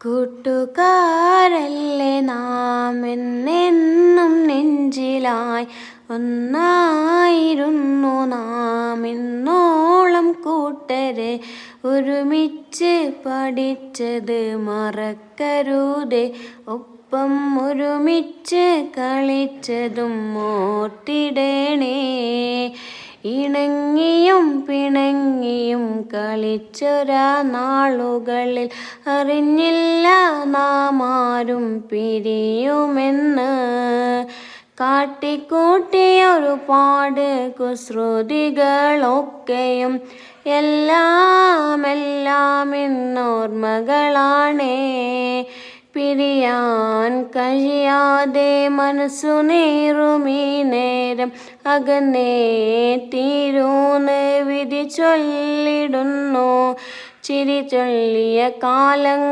കൂട്ടുകാരല്ലേ നാം എന്നെന്നും നെഞ്ചിലായി ഒന്നായിരുന്നു നാം ഇന്നോളം കൂട്ടരെ ഒരുമിച്ച് പഠിച്ചത് മറക്കരുതേ ഒപ്പം ഒരുമിച്ച് കളിച്ചതും ഓർത്തിടണേ ഇണങ്ങിയും പിണങ്ങിയും കളിച്ചൊരാ നാളുകളിൽ അറിഞ്ഞില്ല നാം ആരും പിരിയുമെന്ന് കാട്ടിക്കൂട്ടിയ ഒരുപാട് കുസൃതികളൊക്കെയും എല്ലാം ഇന്നോർമ്മകളാണേ പിരിയാൻ കഴിയാതെ മനസ്സു നീറുമീ നേരം അകന്നേ തീരൂന്ന് വിധി ചൊല്ലിടുന്നു ചിരി ചൊല്ലിയ കാലങ്ങൾ